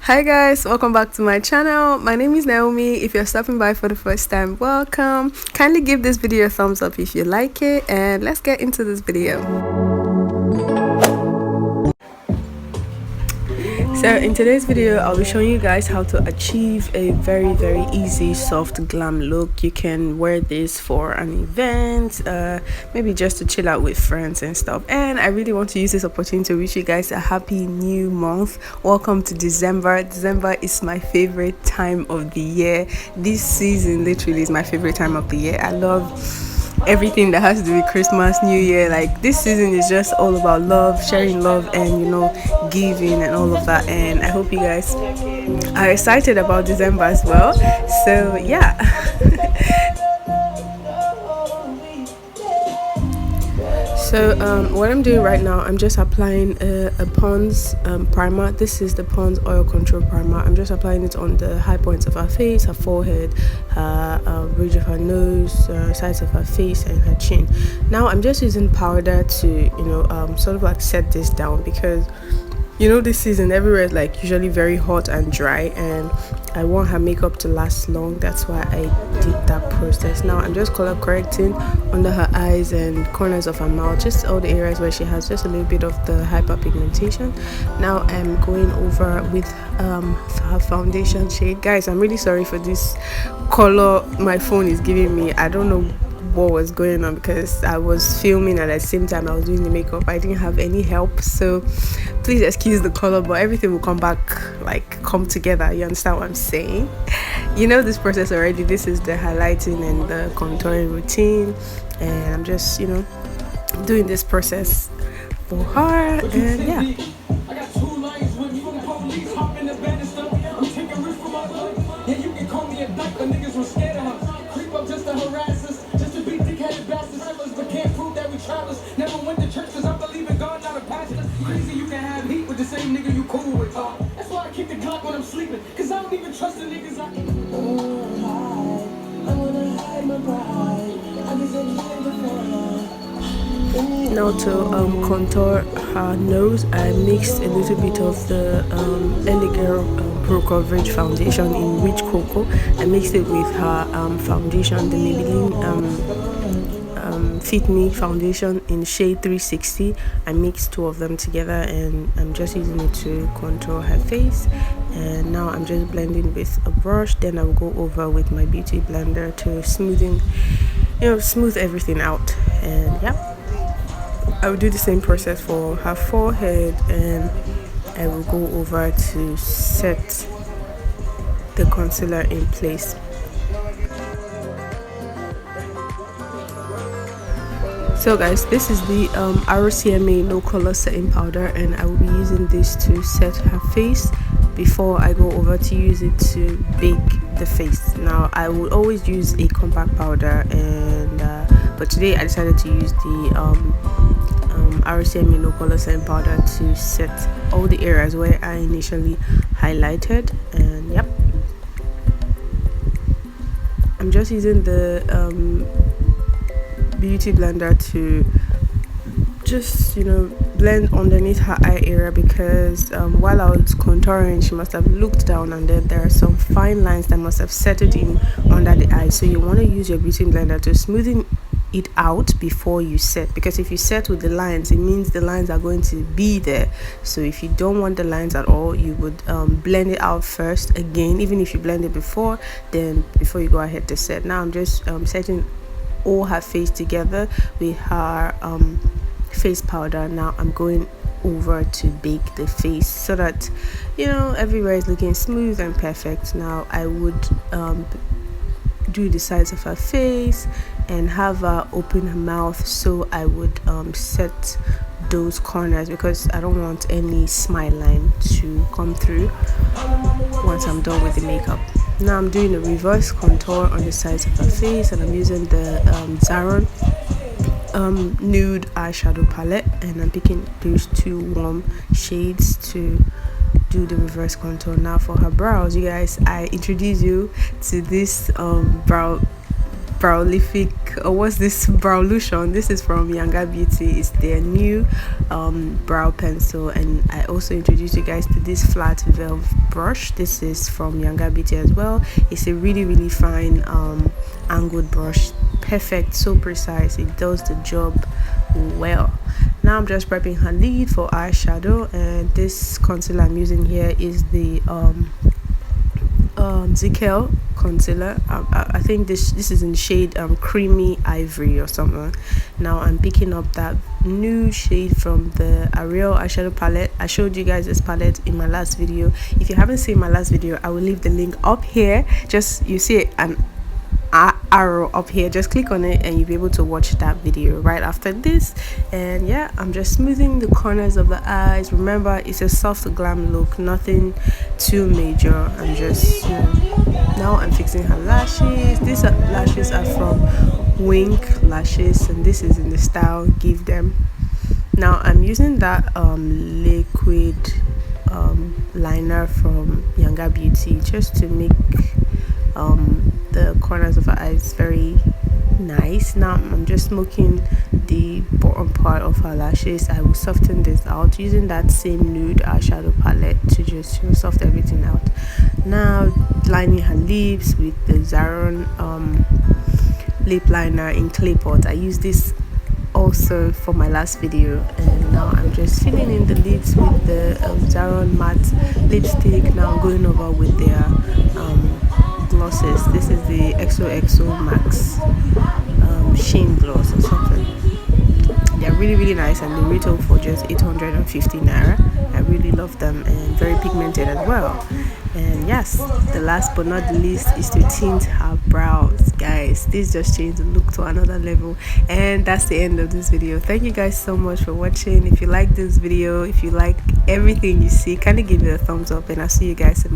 Hi guys, welcome back to my channel. My name is Naomi. If you're stopping by for the first time, welcome. Kindly give this video a thumbs up if you like it, and let's get into this video. So in today's video, I'll be showing you guys how to achieve a very easy soft glam look. You can wear this for an event, maybe just to chill out with friends and stuff. And I really want to use this opportunity to wish you guys a happy new month. Welcome to December. December is my favorite time of the year. This season literally is my favorite time of the year. I love everything that has to do with Christmas, New Year. Like, this season is just all about love, sharing love, and giving and all of that. And I hope you guys are excited about December as well. So yeah. So what I'm doing right now, I'm just applying a Pond's primer. This is the Pond's oil control primer. I'm just applying it on the high points of her face, her forehead, her bridge of her nose, sides of her face, and her chin. Now I'm just using powder to sort of like set this down, because this season everywhere is like usually very hot and dry, and I want her makeup to last long. That's why I did that process. Now I'm just color correcting under her eyes and corners of her mouth, just all the areas where she has just a little bit of the hyperpigmentation. Now I'm going over with her foundation shade. Guys, I'm really sorry for this color my phone is giving me. I don't know what was going on, because I was filming and at the same time I was doing the makeup. I didn't have any help, so please excuse the color, but everything will come together. You understand what I'm saying? This process already. This is the highlighting and the contouring routine, and I'm just doing this process for her. And yeah, never went to church cause I believe in God, not a pastor. Crazy you can have heat with the same nigga you cool with. That's why I keep the Glock when I'm sleeping, cause I don't even trust the niggas I wanna hide my pride. I now to contour her nose, I mixed a little bit of the LA Girl Pro Coverage foundation in Rich Cocoa. I mixed it with her foundation, the Maybelline Fit Me foundation in shade 360. I mixed two of them together, and I'm just using it to contour her face. And now I'm just blending with a brush. Then I'll go over with my beauty blender to smooth everything out. And yeah, I will do the same process for her forehead, and I will go over to set the concealer in place. So guys, this is the RCMA no color setting powder, and I will be using this to set her face before I go over to use it to bake the face. Now I would always use a compact powder, and but today I decided to use the RCMA no color setting powder to set all the areas where I initially highlighted. And yep, I'm just using the beauty blender to just blend underneath her eye area, because while I was contouring, she must have looked down, and then there are some fine lines that must have settled in under the eye. So you want to use your beauty blender to smoothen it out before you set, because if you set with the lines, it means the lines are going to be there. So if you don't want the lines at all, you would blend it out first again, even if you blend it before you go ahead to set. Now I'm just setting all her face together with her face powder. Now I'm going over to bake the face so that everywhere is looking smooth and perfect. Now I would do the sides of her face and have her open her mouth, so I would set those corners, because I don't want any smile line to come through once I'm done with the makeup. Now I'm doing a reverse contour on the sides of her face, and I'm using the Zaron nude eyeshadow palette, and I'm picking those two warm shades to do the reverse contour. Now for her brows, you guys, I introduce you to this brow Browlific, or what's this, Browlution. This is from Younger Beauty. It's their new brow pencil, and I also introduced you guys to this flat velvet brush. This is from Younger Beauty as well. It's a really fine angled brush, perfect, so precise, it does the job well. Now I'm just prepping her lid for eyeshadow, and this concealer I'm using here is the Zickel concealer. I think this is in the shade creamy ivory or something. Now I'm picking up that new shade from the Ariel eyeshadow palette. I showed you guys this palette in my last video. If you haven't seen my last video, I will leave the link up here. Just, you see an arrow up here, just click on it and you'll be able to watch that video right after this. And yeah, I'm just smoothing the corners of the eyes. Remember, it's a soft glam look, nothing too major. I'm just, now I'm fixing her lashes. These lashes are from Wink Lashes, and this is in the style Give Them. Now I'm using that liquid liner from Younger Beauty just to make the corners of her eyes very nice. Now I'm just smoking the bottom part of her lashes. I will soften this out using that same nude eyeshadow palette to just soft everything out. Now lining her lips with the Zaron lip liner in clay pot. I use this also for my last video, and now I'm just filling in the lids with the Zaron matte lipstick. Now I'm going over with their glosses. This is the XOXO Max Sheen gloss or something. They're really nice, and they retail for just 850 naira. I really love them, and very pigmented as well. And yes, the last but not the least is to tint her brows, guys. This just changed the look to another level. And that's the end of this video. Thank you guys so much for watching. If you like this video, if you like everything you see, kindly give it a thumbs up, and I'll see you guys in